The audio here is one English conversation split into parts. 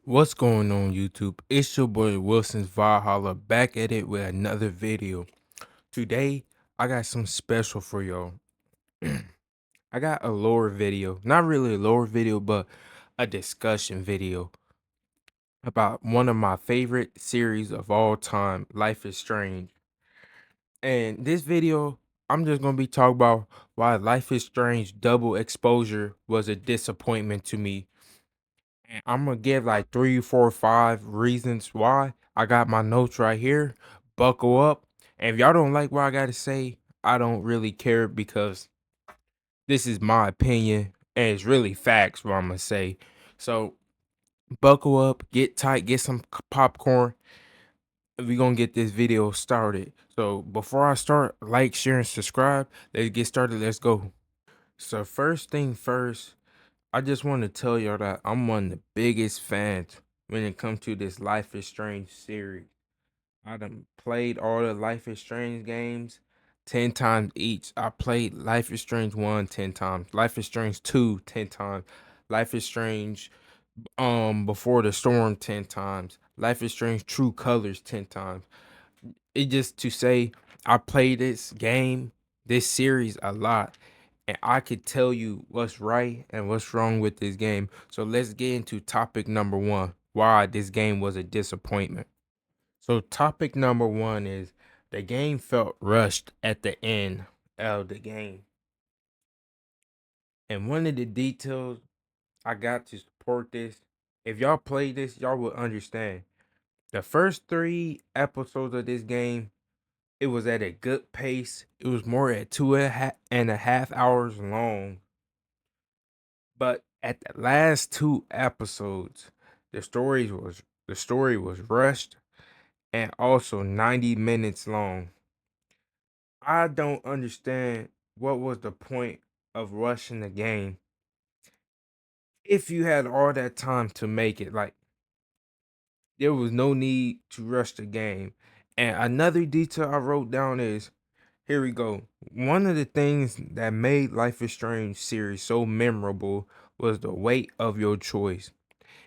What's going on YouTube? It's your boy Wilson's Valhalla back at it with another video. Today, I got some special for y'all. I got a lore video. Not really a lore video, but a discussion video about one of my favorite series of all time, Life is Strange. And this video, I'm just going to be talking about why Life is Strange Double Exposure was a disappointment to me. And I'm gonna give like 3, 4, 5 reasons why. I got my notes right here. Buckle up. And if y'all don't like what I gotta say, I don't really care because this is my opinion and it's really facts what I'm gonna say. So buckle up, get tight, get some popcorn. We gonna get this video started. So before I start, like, share, and subscribe. Let's get started. Let's go. So first thing first, I just want to tell y'all that I'm one of the biggest fans when it comes to this Life is Strange series. I done played all the Life is Strange games 10 times each. I played Life is Strange 1 10 times, Life is Strange 2 10 times, Life is Strange Before the Storm 10 times, Life is Strange True Colors 10 times. It just to say I play this game, this series a lot, and I could tell you what's right and what's wrong with this game. So let's get into topic number one, why this game was a disappointment. So topic number one is the game felt rushed at the end of the game. And one of the details I got to support this, if y'all play this, y'all will understand. The first 3 episodes of this game, it was at a good pace. It was more at 2.5 hours long. But at the last 2 episodes, the story was rushed and also 90 minutes long. I don't understand what was the point of rushing the game if you had all that time to make it. Like, there was no need to rush the game. And another detail I wrote down is, here we go. One of the things that made Life is Strange series so memorable was the weight of your choice.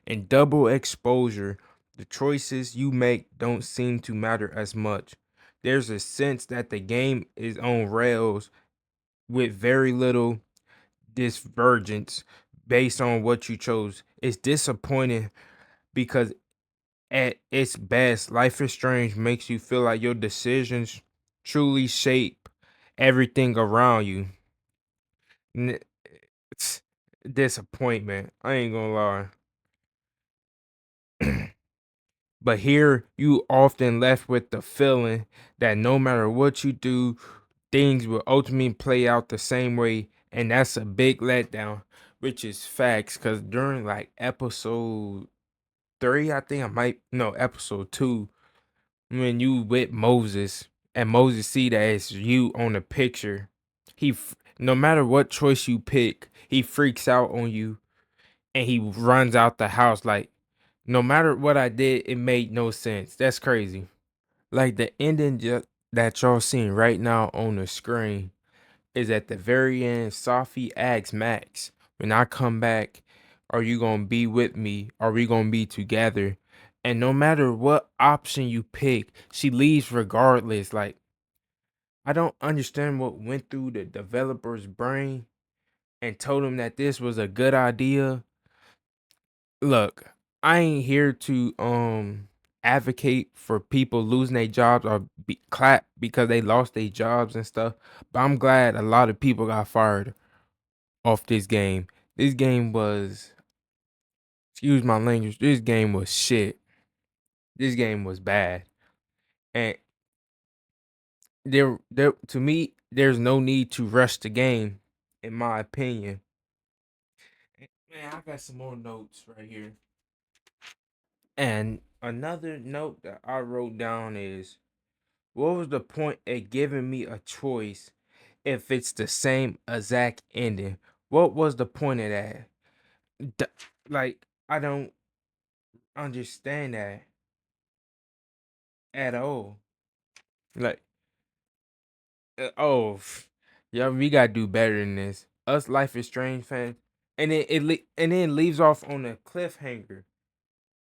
In double exposure, the choices you make don't seem to matter as much. There's a sense that the game is on rails with very little divergence based on what you chose. It's disappointing because at its best, Life is Strange makes you feel like your decisions truly shape everything around you. It's disappointment. I ain't gonna lie. But here you often left with the feeling that no matter what you do, things will ultimately play out the same way. And that's a big letdown, which is facts. Cause during like episode 3, I think I might no episode 2, when you with Moses and Moses see that it's you on the picture, no matter what choice you pick, he freaks out on you and he runs out the house. Like, no matter what I did, it made no sense. That's crazy. Like the ending that y'all seeing right now on the screen is at the very end. Sophie asks Max, when I come back, are you gonna be with me? Are we gonna be together? And no matter what option you pick, she leaves regardless. Like, I don't understand what went through the developer's brain and told him that this was a good idea. Look, I ain't here to advocate for people losing their jobs or clap because they lost their jobs and stuff. But I'm glad a lot of people got fired off this game. This game was, excuse my language, this game was shit. This game was bad. And there to me, there's no need to rush the game, in my opinion. Man, I got some more notes right here. And another note that I wrote down is, what was the point of giving me a choice if it's the same exact ending? What was the point of that? Like, I don't understand that at all. Like, yeah, we gotta do better than this. Us Life is Strange fans, and then and then it leaves off on a cliffhanger.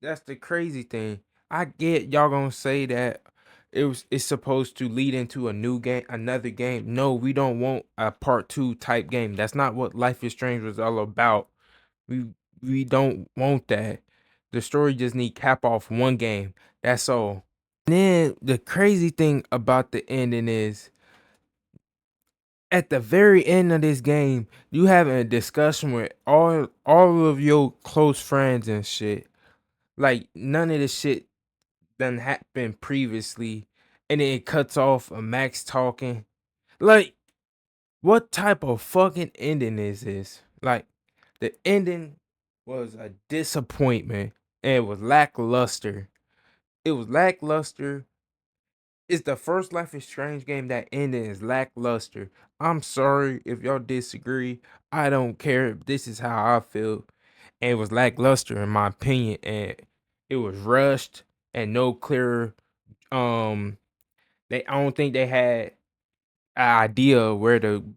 that's the crazy thing. I get y'all gonna say that it's supposed to lead into a new game, another game. No, we don't want a part two type game. That's not what Life is Strange was all about. We we don't want that. The story just need cap off one game. That's all. And then the crazy thing about the ending is at the very end of this game, you having a discussion with all of your close friends and shit. Like none of this shit done happened previously, and then it cuts off a Max talking. Like, what type of fucking ending is this? Like, the ending was a disappointment and it was lackluster. It was lackluster. It's the first Life is Strange game that ending is lackluster. I'm sorry if y'all disagree. I don't care. This is how I feel. And it was lackluster in my opinion, and it was rushed and no clear I don't think they had an idea of where to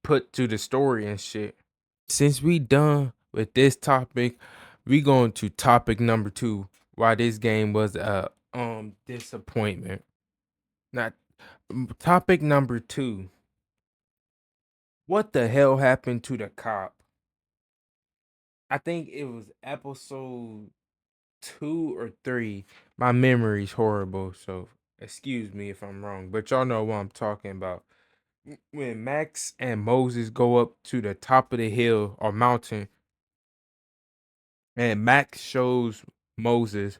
put to the story and shit. Since we done with this topic, we going to topic number 2. Why this game was a disappointment. Not topic number 2. What the hell happened to the cop? I think it was episode 2 or 3. My memory's horrible, so excuse me if I'm wrong, but y'all know what I'm talking about. When Max and Moses go up to the top of the hill or mountain, and Max shows Moses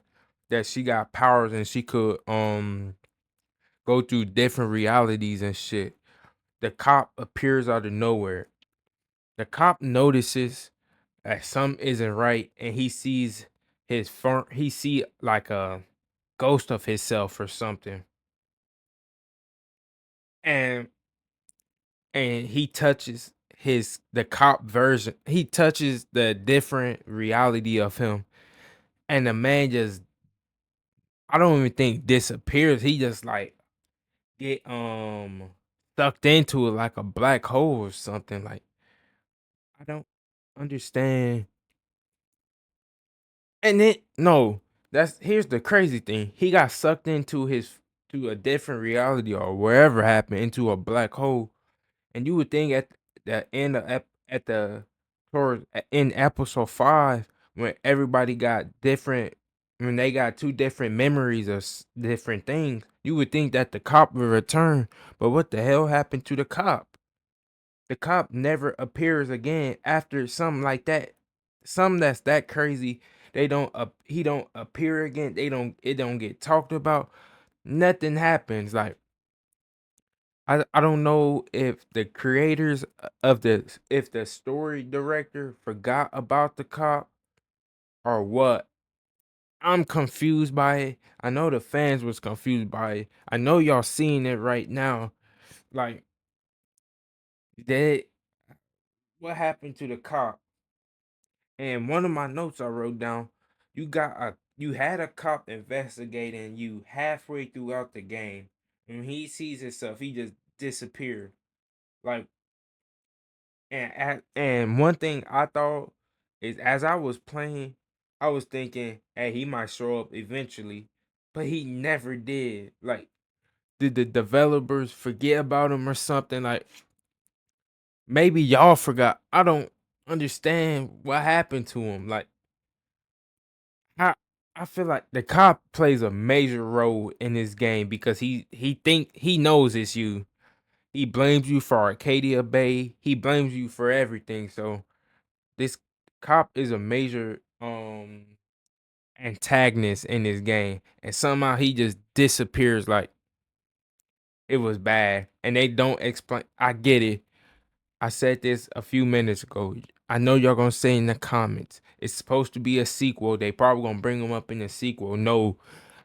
that she got powers and she could go through different realities and shit. The cop appears out of nowhere. The cop notices that something isn't right, and he sees he see like a ghost of himself or something. And he touches the cop version. He touches the different reality of him, and the man just, I don't even think disappears. He just like get sucked into it like a black hole or something. Like, I don't understand. And then no, that's here's the crazy thing. He got sucked into to a different reality or wherever happened, into a black hole. And you would think at the end of at the towards in episode 5, when everybody got different, when they got two different memories of different things, you would think that the cop would return. But what the hell happened to the cop? The cop never appears again after something like that. Something that's that crazy. He don't appear again. It don't get talked about. Nothing happens. Like, I don't know if the creators of if the story director forgot about the cop or what. I'm confused by it. I know the fans was confused by it. I know y'all seeing it right now. Like, they what happened to the cop? And one of my notes I wrote down, you had a cop investigating you halfway throughout the game. When he sees himself, he just disappeared. Like, and one thing I thought is, as I was playing, I was thinking, hey, he might show up eventually, but he never did. Like, did the developers forget about him or something? Like, maybe y'all forgot. I don't understand what happened to him. Like, I I feel like the cop plays a major role in this game because he knows it's you. He blames you for Arcadia Bay. He blames you for everything. So this cop is a major antagonist in this game, and somehow he just disappears like it was bad, and they don't explain. I get it. I said this a few minutes ago. I know y'all gonna say in the comments it's supposed to be a sequel. They probably gonna bring them up in the sequel. No,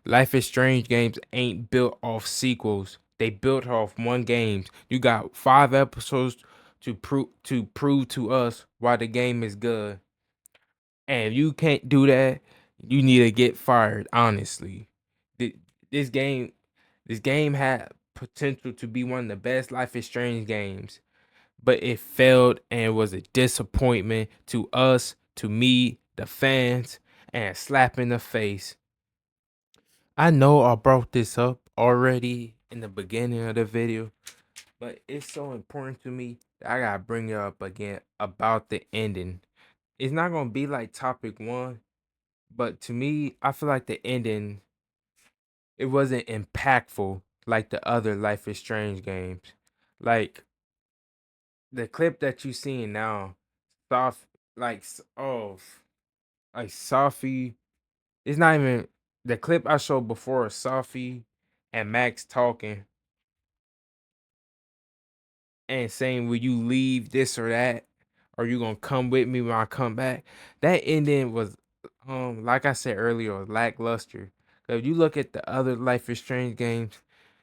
Life is Strange games ain't built off sequels. They built off one games. You got 5 episodes to prove to us why the game is good. And if you can't do that, you need to get fired. Honestly, Th- this game, this game had potential to be one of the best Life is Strange games, but it failed and was a disappointment to us, to me, the fans. and a slap in the face. I know I brought this up already in the beginning of the video, but it's so important to me that I gotta bring it up again about the ending. It's not gonna be like topic one, but to me, I feel like the ending, it wasn't impactful like the other Life is Strange games. Like the clip that you seeing now, soft like like Sophie. It's not even the clip I showed before. Sophie and Max talking and saying, "Will you leave this or that? Or you gonna come with me when I come back?" That ending was, like I said earlier, lackluster. If you look at the other Life is Strange games,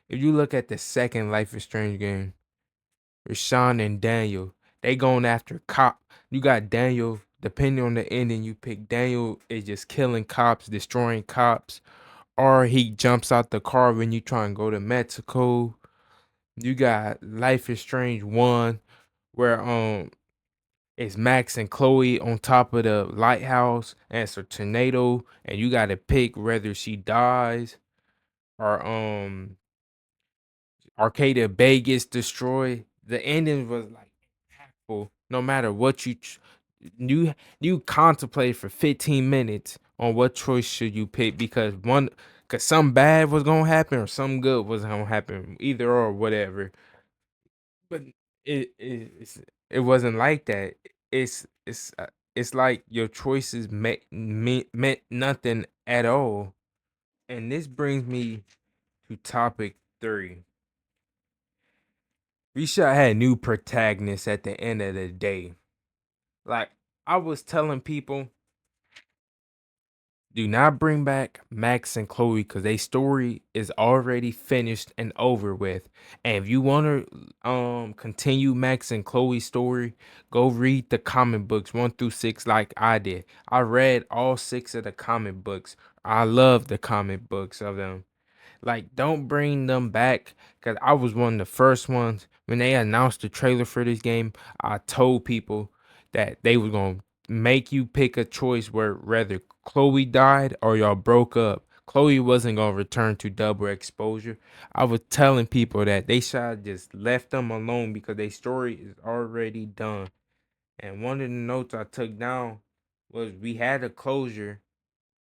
if you look at the second Life is Strange game, Rashawn and Daniel, they going after cop. You got Daniel. Depending on the ending you pick, Daniel is just killing cops, destroying cops, or he jumps out the car when you try and go to Mexico. You got Life is Strange 1, where it's Max and Chloe on top of the lighthouse and it's a tornado and you gotta pick whether she dies or Arcadia Bay gets destroyed. The ending was like impactful no matter what you you contemplate for 15 minutes on what choice should you pick because something bad was gonna happen or something good was gonna happen, either or whatever. But it wasn't like that. It's like your choices meant nothing at all. And this brings me to topic three. We should have had new protagonists at the end of the day. Like I was telling people, do not bring back Max and Chloe because their story is already finished and over with. And if you want to continue Max and Chloe's story, go read the comic books 1 through 6 like I did. I read all 6 of the comic books. I love the comic books of them. Like, don't bring them back because I was one of the first ones when they announced the trailer for this game. I told people that they were gonna make you pick a choice where whether Chloe died or y'all broke up. Chloe wasn't gonna return to double exposure. I was telling people that they should have just left them alone because their story is already done. And one of the notes I took down was we had a closure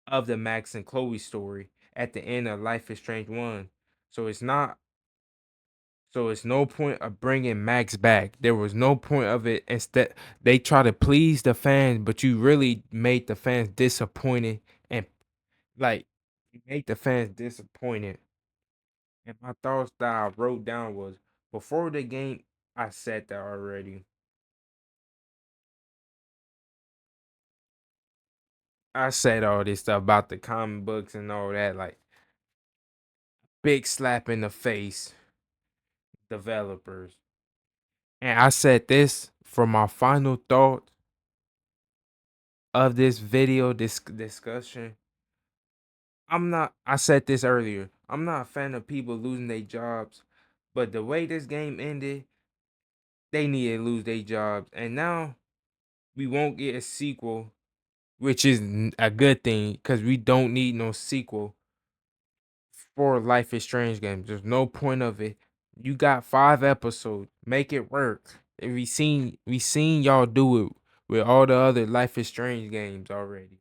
of the Max and Chloe story at the end of Life is Strange 1. So it's not so it's no point of bringing Max back. There was no point of it. Instead, they try to please the fans, but you really made the fans disappointed and like you made the fans disappointed. And my thoughts that I wrote down was before the game, I said that already. I said all this stuff about the comic books and all that, like big slap in the face, developers. And I said this for my final thought of this video discussion. I said this earlier. I'm not a fan of people losing their jobs, but the way this game ended, they need to lose their jobs. And now we won't get a sequel, which is a good thing because we don't need no sequel for Life is Strange games. There's no point of it. You got 5 episodes. Make it work. And we seen y'all do it with all the other Life is Strange games already.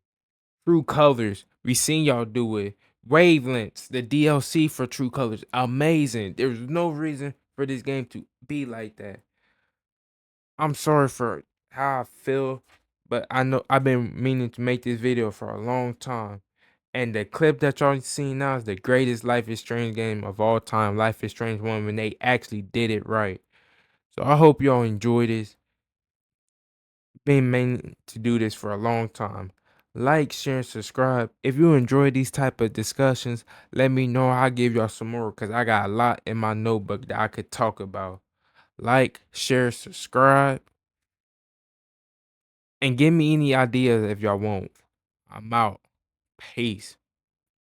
True Colors, we seen y'all do it. Wavelengths, the DLC for True Colors, amazing. There's no reason for this game to be like that. I'm sorry for how I feel, but I know I've been meaning to make this video for a long time. And the clip that y'all seen now is the greatest Life is Strange game of all time. Life is Strange 1 when they actually did it right. So I hope y'all enjoy this. Been meaning to do this for a long time. Like, share, and subscribe. If you enjoy these type of discussions, let me know. I'll give y'all some more because I got a lot in my notebook that I could talk about. Like, share, subscribe, and give me any ideas if y'all want. I'm out. Peace.